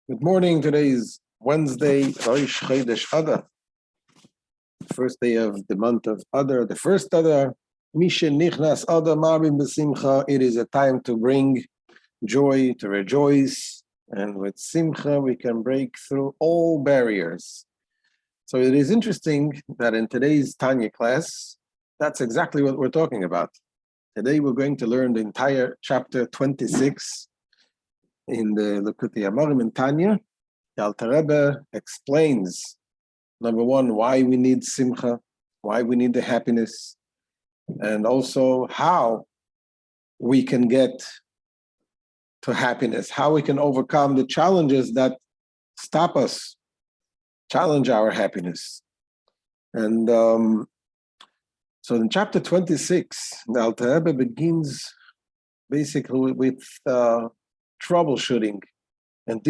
Good morning. Today is Wednesday, Rosh Chodesh Adar, the first day of the month of Adar, the first Adar. Mishe Nichnas Adar Amarim b'Simcha. It is a time to bring joy, to rejoice, and with Simcha we can break through all barriers. So it is interesting that in today's Tanya class, that's exactly what we're talking about. Today we're going to learn the entire chapter 26 in the Likutei Amarim and Tanya. The Alter Rebbe explains, number one, why we need simcha, why we need the happiness, and also how we can get to happiness, how we can overcome the challenges that stop us, challenge our happiness. And so in chapter 26, the Alter Rebbe begins basically with troubleshooting and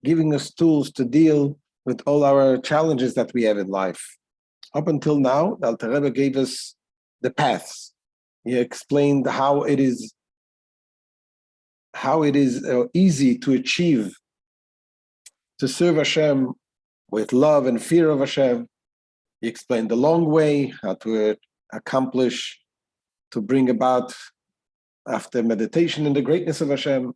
giving us tools to deal with all our challenges that we have in life. Up until now, the Alter Rebbe gave us the paths. He explained how it is easy to achieve, to serve Hashem with love and fear of Hashem. He explained the long way, how to accomplish, to bring about, after meditation in the greatness of Hashem,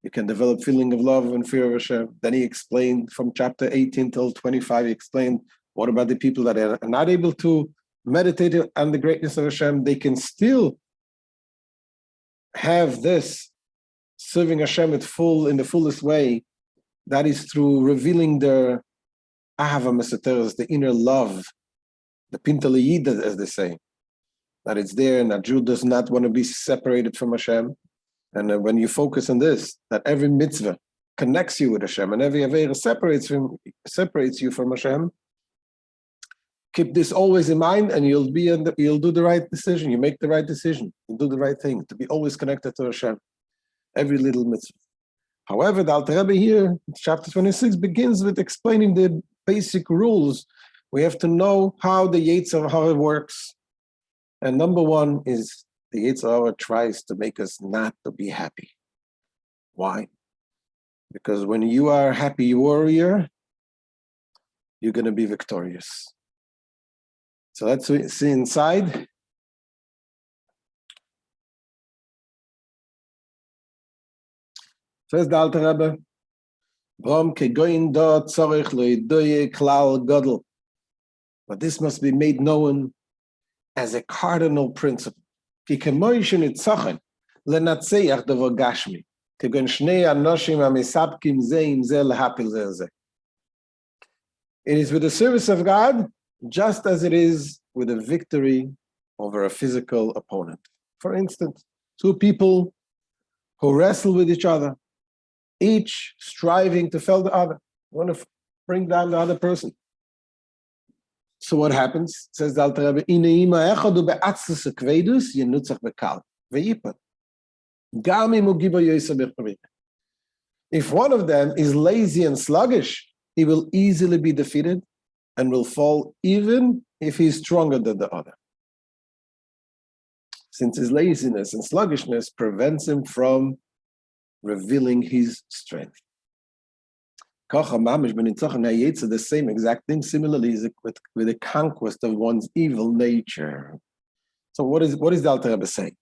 you can develop feeling of love and fear of Hashem. Then he explained from chapter 18 till 25, he explained what about the people that are not able to meditate on the greatness of Hashem? They can still have this serving Hashem in the fullest way. That is through revealing their ahava meseteres, the inner love, the pinta leyida, as they say. That it's there, and a Jew does not want to be separated from Hashem. And when you focus on this, that every mitzvah connects you with Hashem, and every avera separates you from Hashem, keep this always in mind, and you'll do the right decision. You make the right decision. You do the right thing, to be always connected to Hashem, every little mitzvah. However, the Alter Rebbe here, chapter 26, begins with explaining the basic rules. We have to know how the Yetzer Hara works. And number one is the Yetzer Hara tries to make us not to be happy. Why? Because when you are a happy warrior, you're going to be victorious. So let's see inside. Says the Alter Rebbe, but this must be made known as a cardinal principle. It is with the service of God, just as it is with a victory over a physical opponent. For instance, two people who wrestle with each other, each striving to fell the other, want to bring down the other person. So what happens? Says the Alter Rebbe, if one of them is lazy and sluggish, he will easily be defeated and will fall even if he is stronger than the other. Since his laziness and sluggishness prevents him from revealing his strength. The same exact thing similarly is with the conquest of one's evil nature. So what is the Alter Rebbe saying?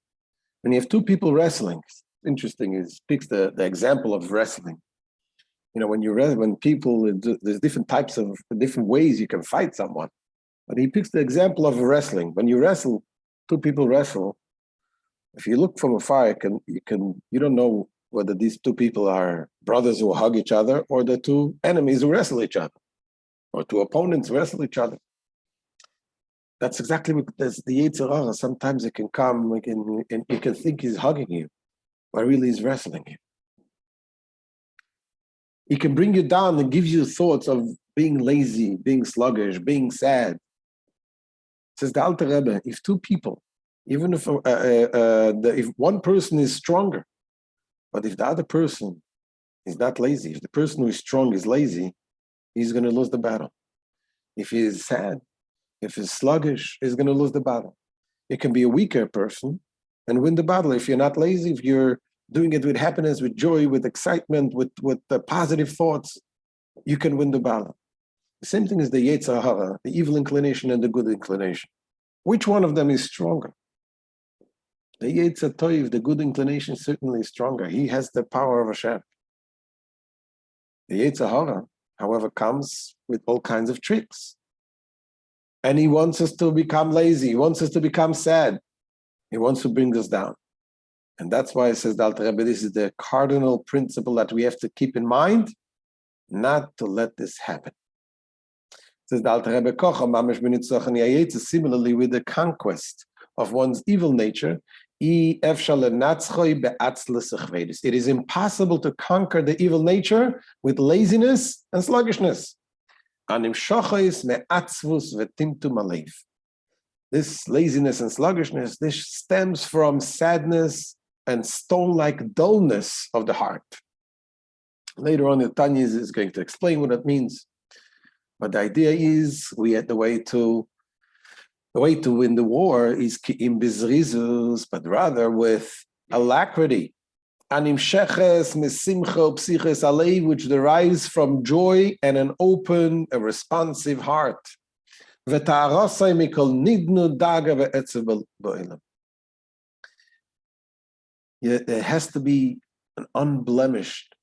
When you have two people wrestling, interesting, he picks the example of wrestling. You know, when people, there's different ways you can fight someone. But he picks the example of wrestling. When you wrestle, two people wrestle, if you look from afar, you don't know whether these two people are brothers who hug each other or the two enemies who wrestle each other, or two opponents wrestle each other. That's exactly what the Yetzer Hara. Sometimes it can come, and you can think he's hugging you, but really he's wrestling you. He can bring you down and give you thoughts of being lazy, being sluggish, being sad. Says the Alter Rebbe, if two people, even if one person is stronger, but if the other person is not lazy, if the person who is strong is lazy, he's going to lose the battle. If he is sad, if he's sluggish, he's going to lose the battle. You can be a weaker person and win the battle. If you're not lazy, if you're doing it with happiness, with joy, with excitement, with positive thoughts, you can win the battle. The same thing as the Yetzer Hara, the evil inclination and the good inclination. Which one of them is stronger? The Yetzer Toiv, the good inclination, certainly is stronger. He has the power of Hashem. The Yetzer Hara, however, comes with all kinds of tricks. And he wants us to become lazy. He wants us to become sad. He wants to bring us down. And that's why it says, the Alter Rebbe, this is the cardinal principle that we have to keep in mind, not to let this happen. It says the Alter Rebbe, similarly with the conquest of one's evil nature, it is impossible to conquer the evil nature with laziness and sluggishness. This laziness and sluggishness, this stems from sadness and stone-like dullness of the heart. Later on, the Tanya is going to explain what it means. But the idea is, the way to win the war is ki'im bizrizus, but rather with alacrity. Anim sheches mesimcha psiches alei, which derives from joy and an open, a responsive heart. V'ta'arasai mikol nidnu daga ve'etzev ba'olam. There has to be an unblemished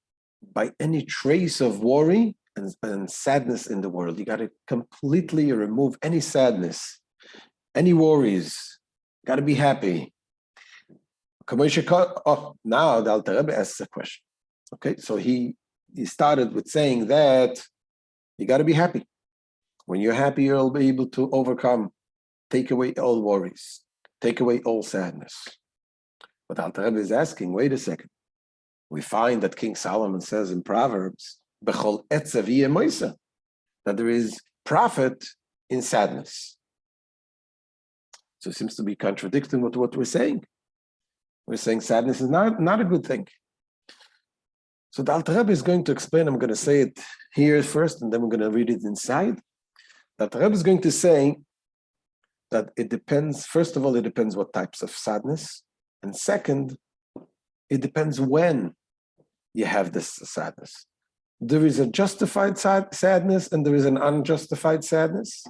by any trace of worry and sadness in the world. You got to completely remove any sadness, any worries. Got to be happy. Now the Alter Rebbe asks a question. Okay, so he started with saying that you got to be happy. When you're happy, you'll be able to overcome, take away all worries, take away all sadness. But Alter Rebbe is asking, wait a second. We find that King Solomon says in Proverbs, Bechol etzav yeh moisa, that there is profit in sadness. So it seems to be contradicting with what we're saying. We're saying sadness is not a good thing. So the Alter Rebbe is going to explain, I'm going to say it here first, and then we're going to read it inside. The Alter Rebbe is going to say that it depends, first of all, it depends what types of sadness. And second, it depends when you have this sadness. There is a justified sadness and there is an unjustified sadness.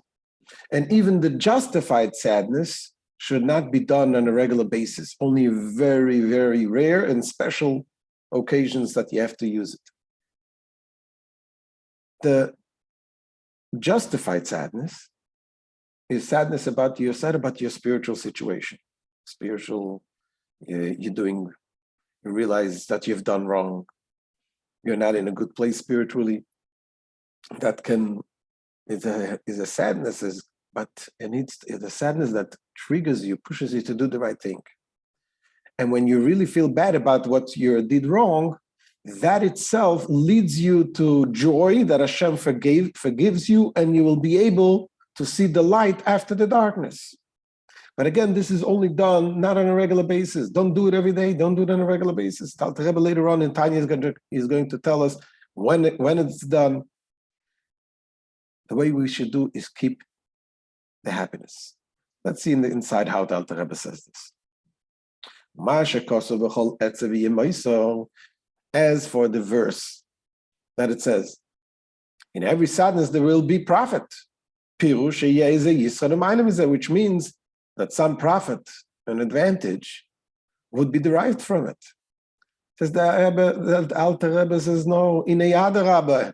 And even the justified sadness should not be done on a regular basis, only very, very rare and special occasions that you have to use it. The justified sadness is sadness about your spiritual situation. You realize that you've done wrong. You're not in a good place spiritually. That is a sadness, but it's a sadness that triggers you, pushes you to do the right thing. And when you really feel bad about what you did wrong, that itself leads you to joy that Hashem forgives you, and you will be able to see the light after the darkness. But again, this is only done not on a regular basis. Don't do it every day. Don't do it on a regular basis. Alter Rebbe later on in Tanya is going to tell us when it's done. The way we should do is keep the happiness. Let's see in the inside how the Alter Rebbe says this. As for the verse that it says, in every sadness there will be profit, which means that some profit, an advantage, would be derived from it. Says the Alter Rebbe says, no, in a Adar.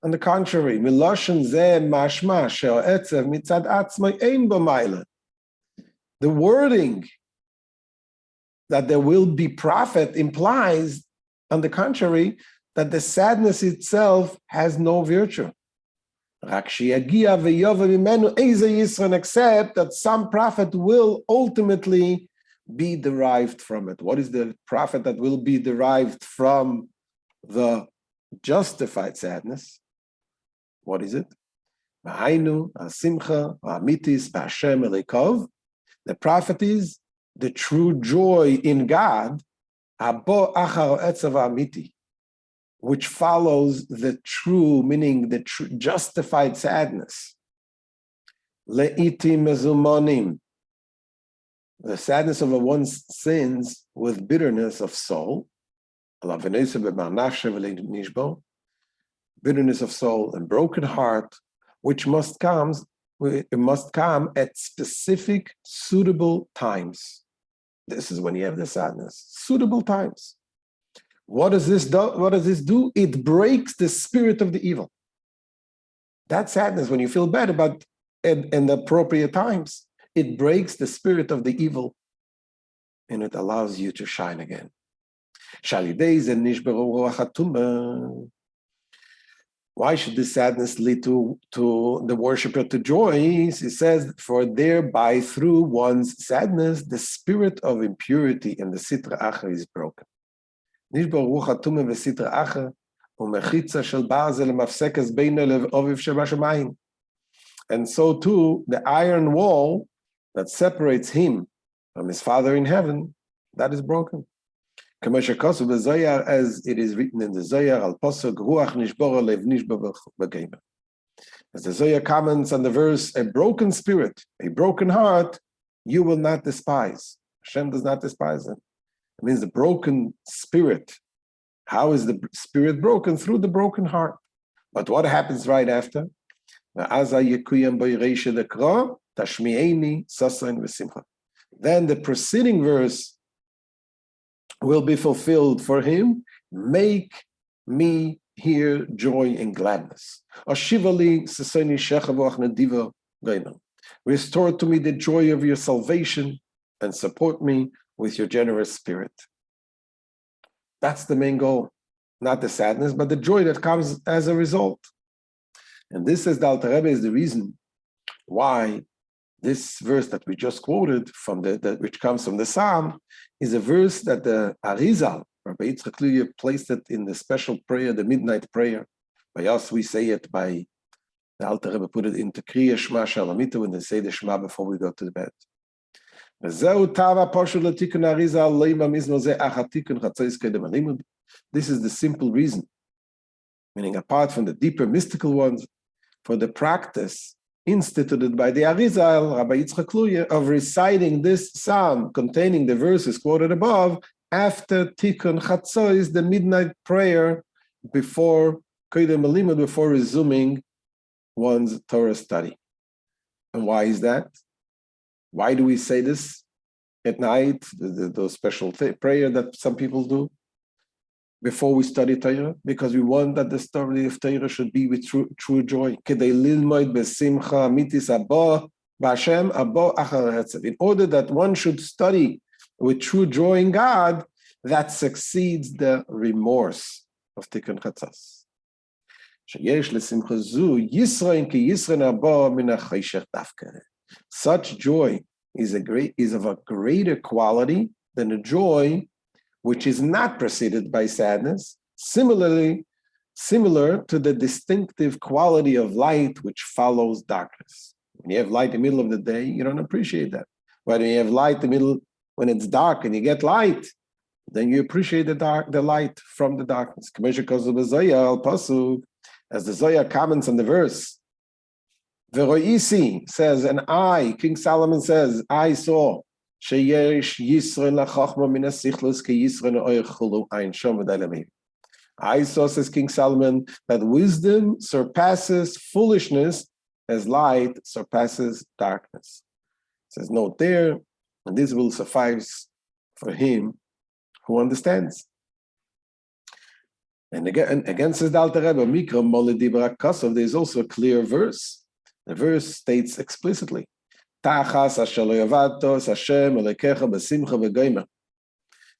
On the contrary, the wording that there will be profit implies, on the contrary, that the sadness itself has no virtue. Except that some profit will ultimately be derived from it. What is the profit that will be derived from the justified sadness? What is it? The profit is the true joy in God, which follows the true, meaning the true justified sadness. the sadness of one's sins with bitterness of soul, bitterness of soul and broken heart, which must come at specific, suitable times. This is when you have the sadness. Suitable times. What does this do? It breaks the spirit of the evil. That sadness, when you feel bad about in the appropriate times, it breaks the spirit of the evil and it allows you to shine again. Why should this sadness lead to the worshiper to joy? He says, for thereby, through one's sadness, the spirit of impurity in the sitra achra is broken. And so too, the iron wall that separates him from his Father in heaven, that is broken. As it is written in the Zohar, al posuk ruach nishbora lev nishba b'geimer. As the Zohar comments on the verse, a broken spirit, a broken heart, you will not despise. Hashem does not despise it. It means the broken spirit. How is the spirit broken? Through the broken heart. But what happens right after? Then the preceding verse will be fulfilled for him. Make me hear joy and gladness. Restore to me the joy of your salvation and support me with your generous spirit. That's the main goal. Not the sadness, but the joy that comes as a result. And this, says the Alter Rebbe, is the reason why this verse that we just quoted from which comes from the Psalm, is a verse that the Arizal, Rabbi Shlomo placed it in the special prayer, the midnight prayer. By us, we say it by the Alter Rebbe put it into Kriya Shema Shalamita when they say the Shema before we go to the bed. This is the simple reason, meaning apart from the deeper mystical ones, for the practice instituted by the Arizal, Rabbi Shlomo, of reciting this psalm containing the verses quoted above after Tikkun Chatzos, the midnight prayer before Kedem Alimud, before resuming one's Torah study. And why is that? Why do we say this at night, those special prayer that some people do before we study Torah? Because we want that the story of Torah should be with true joy. In order that one should study with true joy in God, that succeeds the remorse of Tikkun Chatzos. Such joy is of a greater quality than a joy which is not preceded by sadness, similar to the distinctive quality of light which follows darkness. When you have light in the middle of the day, you don't appreciate that. But when you have light in the middle, when it's dark and you get light, then you appreciate the light from the darkness. As the Zohar comments on the verse, Veroisi says, and I, King Solomon says, I saw, I saw, says King Solomon, that wisdom surpasses foolishness as light surpasses darkness. It says, note there, and this will suffice for him who understands. And again says the Alter Rebbe, Mikra Mole Dibra Kasov, there's also a clear verse. The verse states explicitly, it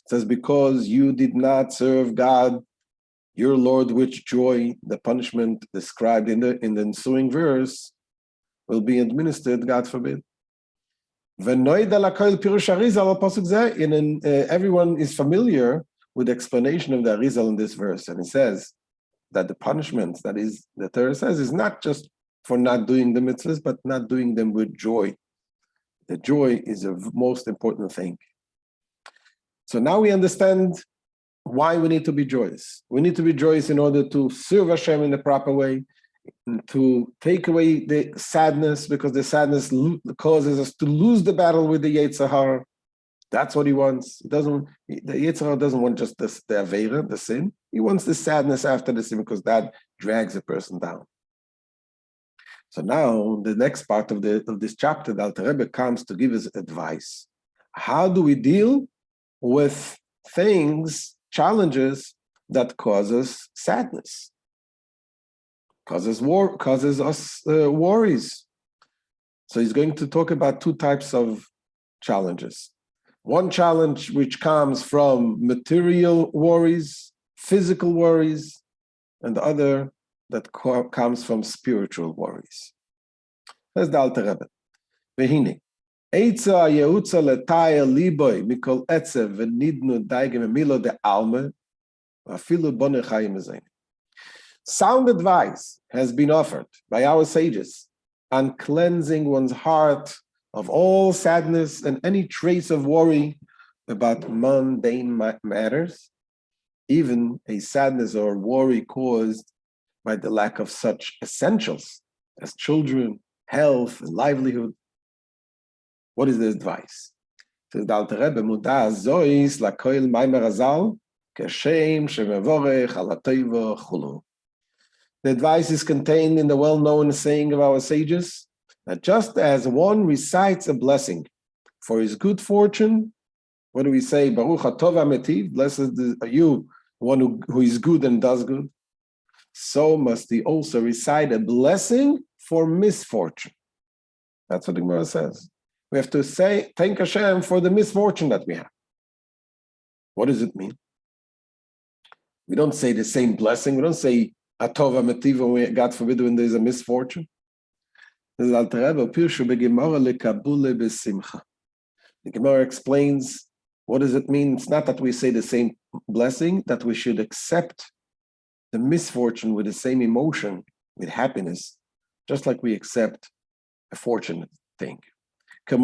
says, because you did not serve God, your Lord, with joy, the punishment described in the ensuing verse will be administered, God forbid. Everyone is familiar with the explanation of the Arizal in this verse, and it says that the punishment that is the Torah says is not just for not doing the mitzvahs, but not doing them with joy. The joy is the most important thing. So now we understand why we need to be joyous. We need to be joyous in order to serve Hashem in the proper way, to take away the sadness, because the sadness causes us to lose the battle with the Yetzer Hara. That's what he wants. The Yetzer Hara doesn't want just the Aveira, the sin. He wants the sadness after the sin because that drags a person down. So now the next part of this chapter, the Alter Rebbe comes to give us advice. How do we deal with things, challenges that cause us sadness, causes us worries? So he's going to talk about two types of challenges. One challenge which comes from material worries, physical worries, and the other that comes from spiritual worries. That's the Alter Rebbe. Vehine, Eitza yeutza letaya liboy mikol etzev v'nidnu daigem emilo de alme afilu bone chayim ezein. Sound advice has been offered by our sages on cleansing one's heart of all sadness and any trace of worry about mundane matters, even a sadness or worry caused by the lack of such essentials as children, health, and livelihood. What is the advice? Says the Alter Rebbe, Muda zois lakoil maimer azal keshem shemevorech ala teiva chulu. The advice is contained in the well-known saying of our sages that just as one recites a blessing for his good fortune, what do we say? Baruch hatov hametiv, blessed are you, one who is good and does good. So must he also recite a blessing for misfortune. That's what the Gemara says. We have to say, thank Hashem for the misfortune that we have. What does it mean? We don't say the same blessing. We don't say Atova Metiva, God forbid, when there's a misfortune. The Gemara explains, what does it mean? It's not that we say the same blessing, that we should accept the misfortune with the same emotion, with happiness, just like we accept a fortunate thing. That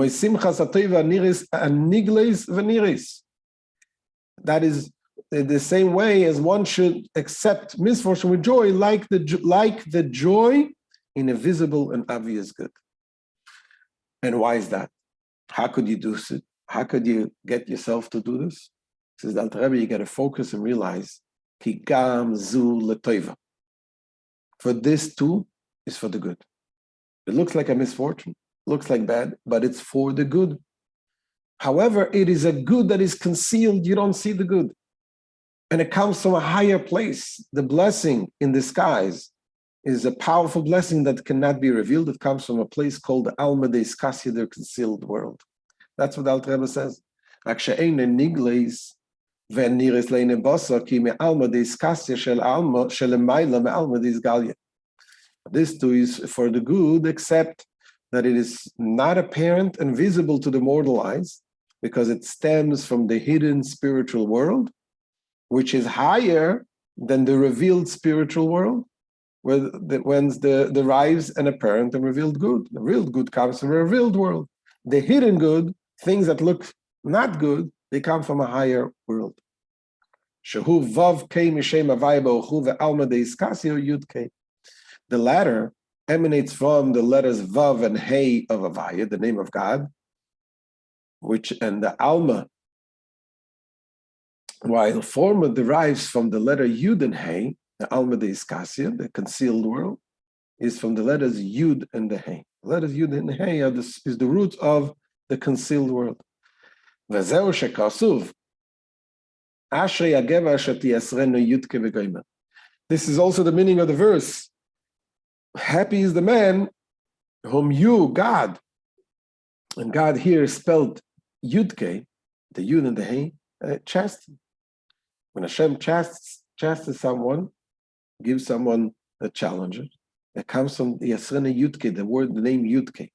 is the same way as one should accept misfortune with joy, like the joy in a visible and obvious good. And why is that? How could you do it? How could you get yourself to do this? Says the Alter Rebbe, you got to focus and realize, Ki gam zu letoiva. For this too is for the good. It looks like a misfortune, looks like bad, but it's for the good. However, it is a good that is concealed. You don't see the good. And it comes from a higher place. The blessing in disguise is a powerful blessing that cannot be revealed. It comes from a place called the Alma de Iskasya, the concealed world. That's what the Alter Rebbe says. This too is for the good, except that it is not apparent and visible to the mortal eyes, because it stems from the hidden spiritual world, which is higher than the revealed spiritual world, where derives an apparent and revealed good. The real good comes from a revealed world. The hidden good, things that look not good, they come from a higher world. The latter emanates from the letters Vav and Hey of Avaya, the name of God, and the Alma, while former derives from the letter Yud and Hey, the Alma de Iskasya, the concealed world, is from the letters Yud and the Hey. The letters Yud and Hey is the root of the concealed world. This is also the meaning of the verse. Happy is the man whom you, God, and God here spelled Yudke, the Yud and the Hey, chasten. When Hashem chastens someone, gives someone a challenge, it comes from the Yasrena Yudke, the name Yudke,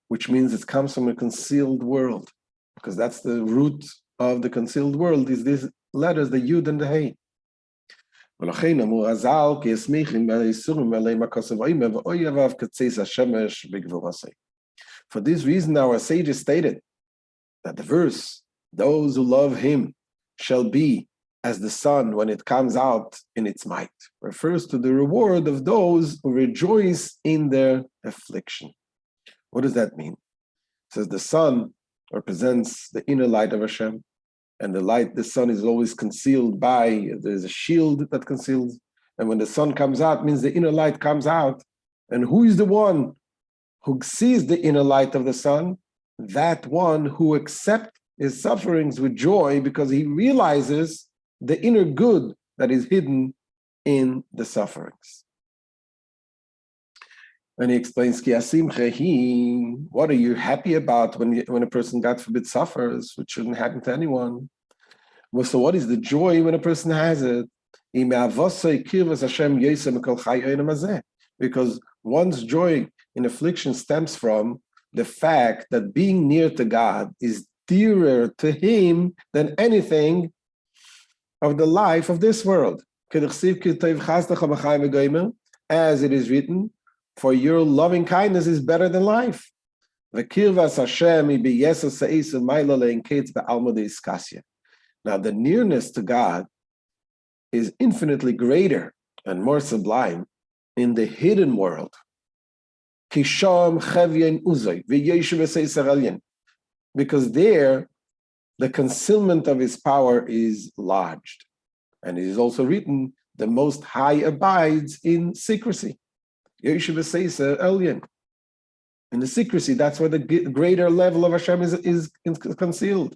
which means it comes from a concealed world, because that's the root of the concealed world, is these letters, the Yud and the Hey. For this reason, our sages stated that the verse, those who love him shall be as the sun when it comes out in its might, refers to the reward of those who rejoice in their affliction. What does that mean? It says the sun, represents the inner light of Hashem. And the sun is always concealed there's a shield that conceals. And when the sun comes out, means the inner light comes out. And who is the one who sees the inner light of the sun? That one who accepts his sufferings with joy because he realizes the inner good that is hidden in the sufferings. And he explains, what are you happy about when a person, God forbid, suffers, which shouldn't happen to anyone? Well, so what is the joy when a person has it? Because one's joy in affliction stems from the fact that being near to God is dearer to him than anything of the life of this world. As it is written, for your loving kindness is better than life. Now, the nearness to God is infinitely greater and more sublime in the hidden world. Because there, the concealment of his power is lodged. And it is also written, the Most High abides in secrecy. In the secrecy, that's where the greater level of Hashem is concealed.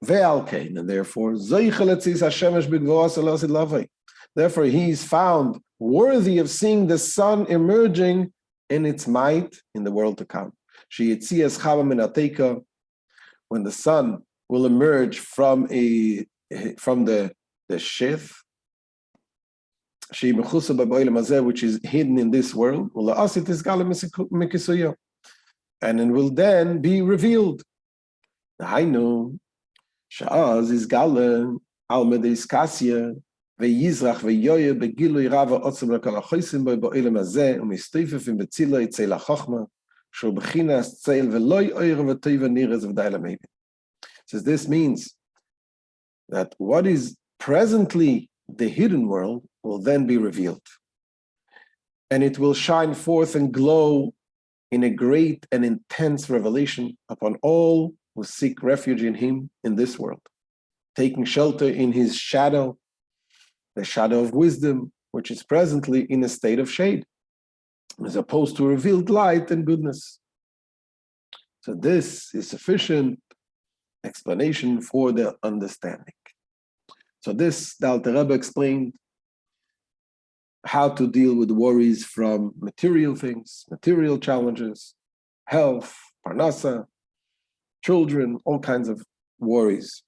And therefore, therefore he is found worthy of seeing the sun emerging in its might in the world to come. When the sun will emerge from the sheath, which is hidden in this world, and it will then be revealed. ויזרח ויויר בגילוי רב העוצם לכל החויסים בו בעולם הזה ומסתופפים בצילו יצא לחוכמה שהוא בחינס צל ולא יאיר וטוב נירס ודי למבין. Says this means that what is presently the hidden world will then be revealed. And it will shine forth and glow in a great and intense revelation upon all who seek refuge in him in this world, taking shelter in his shadow, the shadow of wisdom, which is presently in a state of shade, as opposed to revealed light and goodness. So this is sufficient explanation for the understanding. So this, the Alter Rebbe explained how to deal with worries from material things, material challenges, health, parnasa, children, all kinds of worries.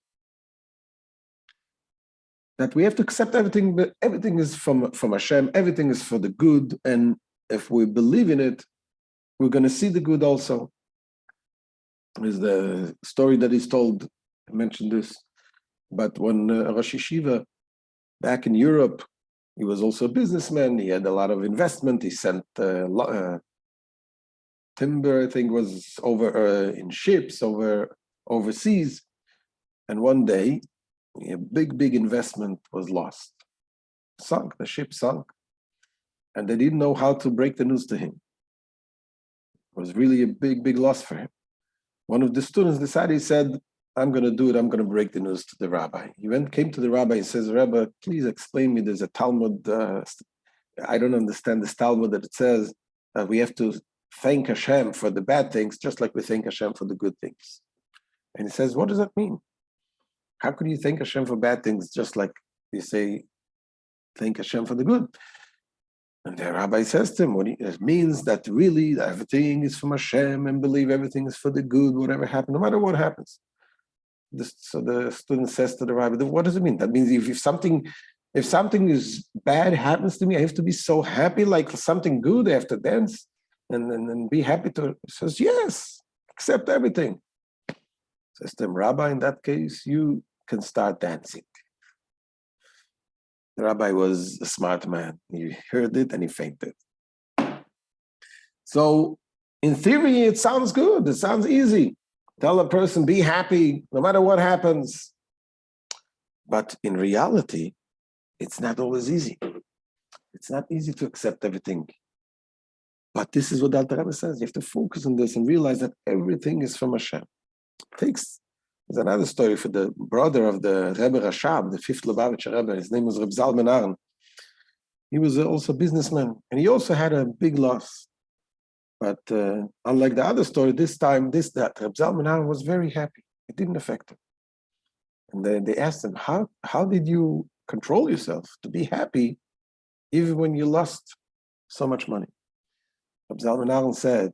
That we have to accept everything, but everything is from Hashem, everything is for the good, and if we believe in it, we're going to see the good also. There's the story that is told, I mentioned this, but when Rosh Yeshiva back in Europe, he was also a businessman, he had a lot of investment, he sent timber, I think was over in ships, overseas, and one day, a big investment was lost. Sunk, the ship sunk. And they didn't know how to break the news to him. It was really a big loss for him. One of the students decided, he said, I'm going to do it, I'm going to break the news to the rabbi. He came to the rabbi and says, Rabbi, please explain me, there's a Talmud, I don't understand this Talmud that it says that we have to thank Hashem for the bad things, just like we thank Hashem for the good things. And he says, what does that mean? How can you thank Hashem for bad things just like you say, thank Hashem for the good? And the rabbi says to him, it means that really everything is from Hashem and believe everything is for the good, whatever happens, no matter what happens. So the student says to the rabbi, what does it mean? That means if something is bad happens to me, I have to be so happy, like something good, I have to dance and be happy to. He says, yes, accept everything. Says to him, Rabbi, in that case, you can start dancing. The rabbi was a smart man. He heard it and he fainted. So in theory, it sounds good. It sounds easy. Tell a person, be happy no matter what happens. But in reality, it's not always easy. It's not easy to accept everything. But this is what the Alter Rebbe says. You have to focus on this and realize that everything is from Hashem. There's another story for the brother of the Rebbe Rashab, the fifth Lubavitcher Rebbe. His name was Rabbi Zalman Cohen. He was also a businessman, and he also had a big loss. But unlike the other story, this time, Rabbi Zalman Cohen was very happy. It didn't affect him. And they asked him, how did you control yourself to be happy even when you lost so much money? Rabbi Zalman Cohen said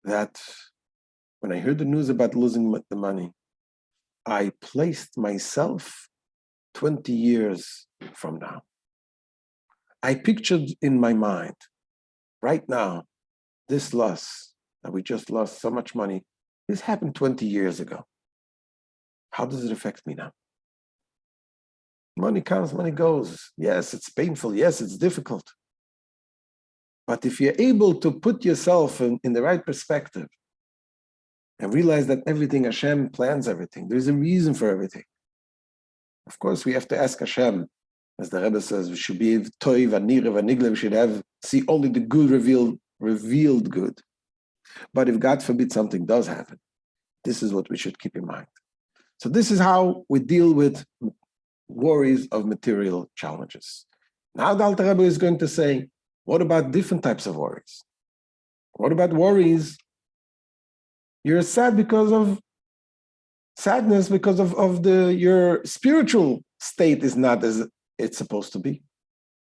that when I heard the news about losing the money, I placed myself 20 years from now. I pictured in my mind, right now, this loss that we just lost so much money, this happened 20 years ago. How does it affect me now? Money comes, money goes. Yes, it's painful. Yes, it's difficult. But if you're able to put yourself in the right perspective and realize that everything, Hashem plans everything, there's a reason for everything. Of course, we have to ask Hashem, as the Rebbe says, we should be toiv, anira, vanigle, we should see only the good revealed good. But if God forbid something does happen, this is what we should keep in mind. So this is how we deal with worries of material challenges. Now the Alter Rebbe is going to say, what about different types of worries? What about worries? You're sad because of sadness, because of your spiritual state is not as it's supposed to be.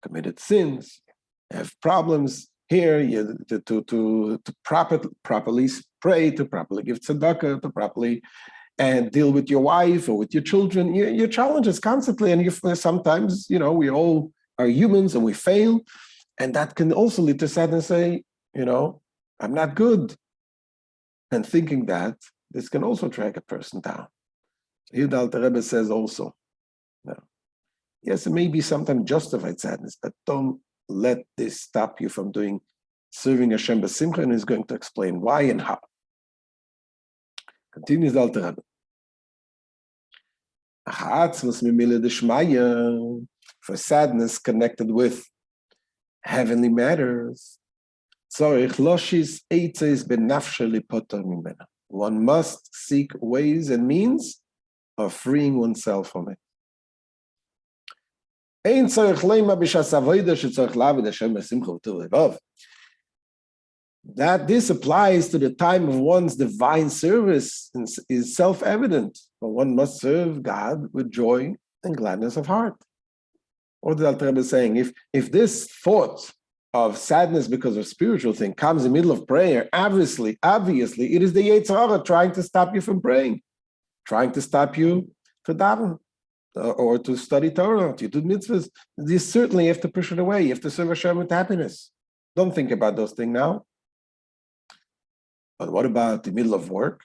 Committed sins, have problems here, you to properly pray, to properly give tzedakah, to properly and deal with your wife or with your children, your challenges constantly. And sometimes, we all are humans and we fail. And that can also lead to sadness, say, I'm not good. And thinking that, this can also drag a person down. So here the Alter Rebbe says also, yes, it may be sometimes justified sadness, but don't let this stop you from serving Hashem b'simcha, and he's going to explain why and how. Continues the Alter Rebbe. For sadness connected with heavenly matters, one must seek ways and means of freeing oneself from it. That this applies to the time of one's divine service is self-evident, but one must serve God with joy and gladness of heart. What the Alter Rebbe is saying, if this thought of sadness because of spiritual thing comes in the middle of prayer, obviously, it is the Yetzer Hara trying to stop you from praying, trying to stop you to daven, or to study Torah, to do mitzvahs. You certainly have to push it away. You have to serve Hashem with happiness. Don't think about those things now. But what about the middle of work?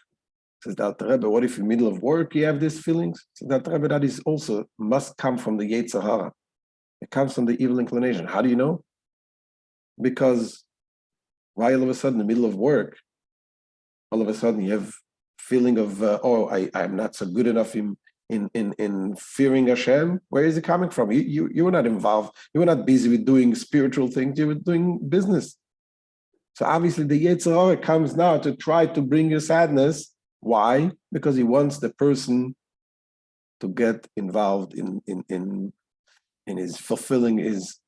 Says the Alter Rebbe, what if in the middle of work you have these feelings? Says the Alter Rebbe, that is also must come from the Yetzer Hara. It comes from the evil inclination. How do you know? Because why all of a sudden in the middle of work, all of a sudden you have feeling of, I'm not so good enough in fearing Hashem. Where is it coming from? You were not involved. You were not busy with doing spiritual things. You were doing business. So obviously the Yetzer Hara comes now to try to bring you sadness. Why? Because he wants the person to get involved in his fulfilling his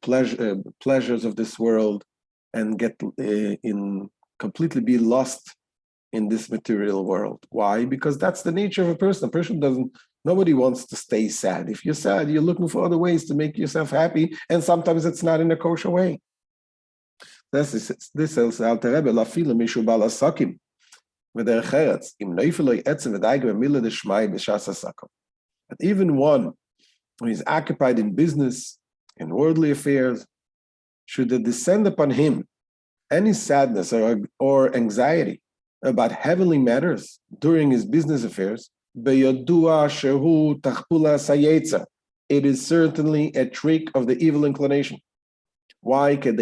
pleasures of this world and get completely be lost in this material world. Why? Because that's the nature of a person. A person nobody wants to stay sad. If you're sad, you're looking for other ways to make yourself happy, and sometimes it's not in a kosher way. This is Alter Rebbe, lafilu mishu balasakim, v'derech eretz, im neifel etzem v'daige v'mila d'shmai b'shas hasakom. But even one who is occupied in business, in worldly affairs, should there descend upon him any sadness or anxiety about heavenly matters during his business affairs, beyodua shehu tachpula sayetza, it is certainly a trick of the evil inclination. Why? Because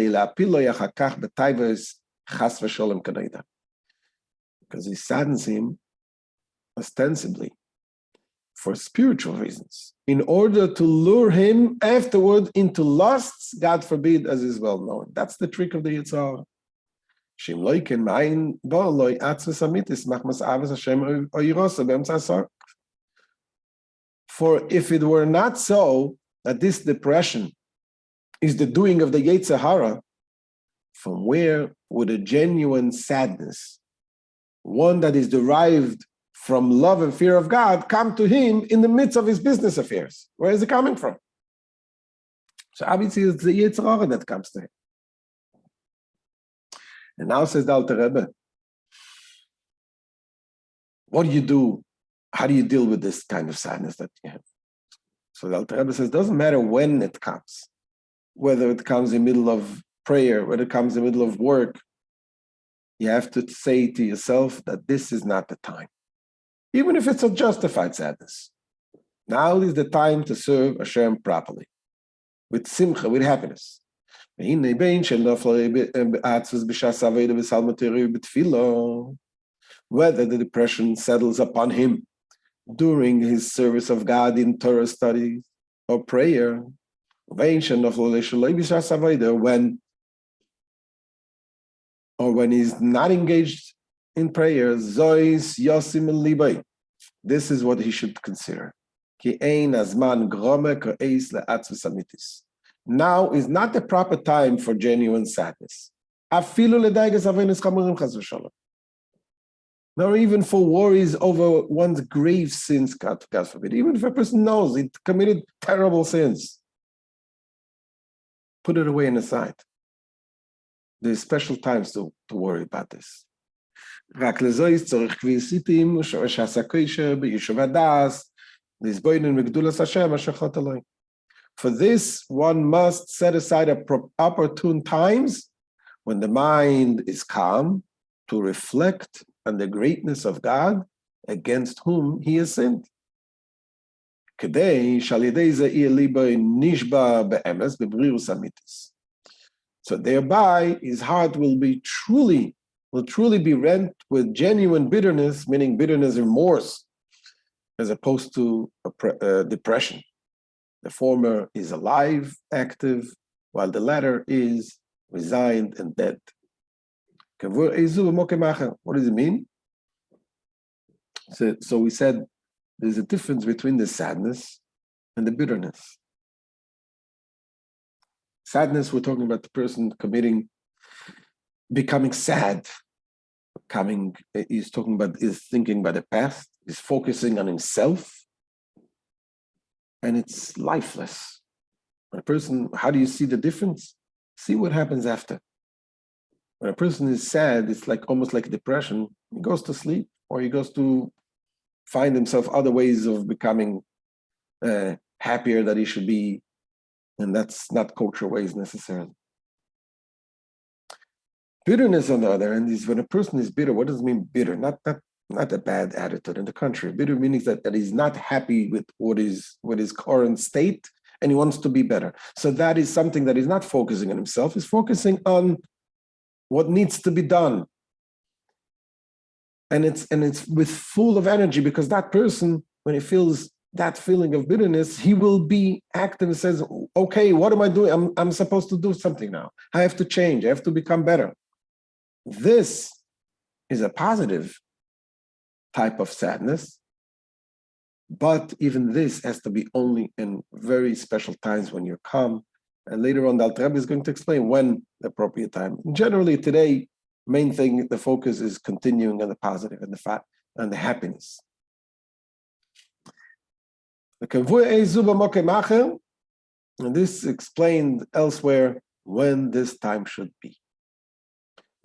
he saddens him ostensibly for spiritual reasons, in order to lure him afterward into lusts, God forbid, as is well known. That's the trick of the Yetzer Hara. שאם לא יקן מאין בו, לא יעצבס אמיתיס, מחמס אבס השם או ירוסה באמצע הסורק. For if it were not so, that this depression is the doing of the Yetzer Hara, from where would a genuine sadness, one that is derived from love and fear of God, come to him in the midst of his business affairs? Where is it coming from? So obviously it's the Yetzer Hara that comes to him. And now says the Alter Rebbe, what do you do? How do you deal with this kind of sadness that you have? So the Alter Rebbe says, it doesn't matter when it comes, whether it comes in the middle of prayer, whether it comes in the middle of work, you have to say to yourself that this is not the time. Even if it's a justified sadness. Now is the time to serve Hashem properly, with simcha, with happiness. Whether the depression settles upon him during his service of God in Torah studies or prayer, when he's not engaged in prayer, this is what he should consider. Now is not the proper time for genuine sadness. Nor even for worries over one's grave sins, God forbid. Even if a person knows he committed terrible sins, put it away in the side. There's special times to worry about this. For this, one must set aside opportune times when the mind is calm to reflect on the greatness of God against whom he has sinned. So thereby, his heart will truly be rent with genuine bitterness, meaning bitterness and remorse, as opposed to depression. The former is alive, active, while the latter is resigned and dead. What does it mean? So we said there's a difference between the sadness and the bitterness. Sadness, we're talking about the person becoming sad. He's thinking about the past, he's focusing on himself, and it's lifeless. When a person, how do you see the difference? See what happens after. When a person is sad, it's almost like depression. He goes to sleep, or he goes to find himself other ways of becoming happier that he should be, and that's not kosher ways necessarily. Bitterness, on the other hand, is when a person is bitter. What does it mean bitter? Not a bad attitude. In the contrary, bitter means that he's not happy with his current state, and he wants to be better. So that is something that he's not focusing on himself. He's focusing on what needs to be done. And it's with full of energy, because that person, when he feels that feeling of bitterness, he will be active and says, okay, what am I doing? I'm supposed to do something now. I have to change. I have to become better. This is a positive type of sadness, but even this has to be only in very special times when you're calm. And later on, the Alter Rebbe is going to explain when the appropriate time. Generally, today, main thing, the focus is continuing on the positive and the fact and the happiness. And this explained elsewhere when this time should be.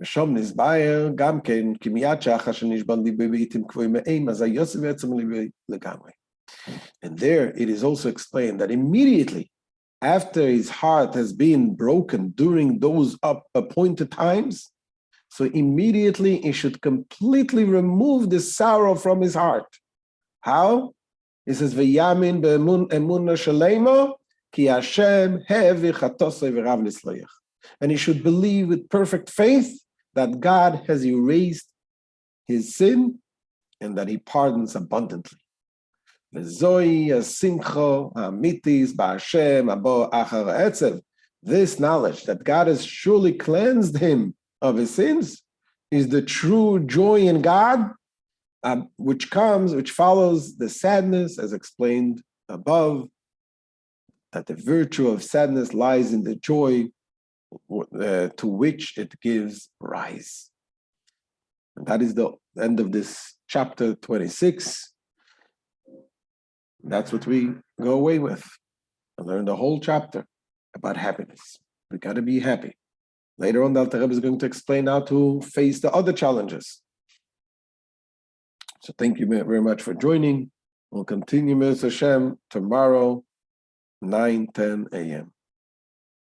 And there it is also explained that immediately after his heart has been broken during those appointed times, so immediately he should completely remove the sorrow from his heart. How? He says, "V'yamin be'emunah shalema ki Hashem hevi chatosei v'rav l'sloach." And he should believe with perfect faith that God has erased his sin and that he pardons abundantly. This knowledge that God has surely cleansed him of his sins is the true joy in God, which follows the sadness, as explained above, that the virtue of sadness lies in the joy to which it gives rise. And that is the end of this chapter 26. That's what we go away with. I learned the whole chapter about happiness. We got to be happy. Later on, the Alter Rebbe is going to explain how to face the other challenges. So thank you very much for joining. We'll continue, Mr. Hashem, tomorrow, 9:10 a.m.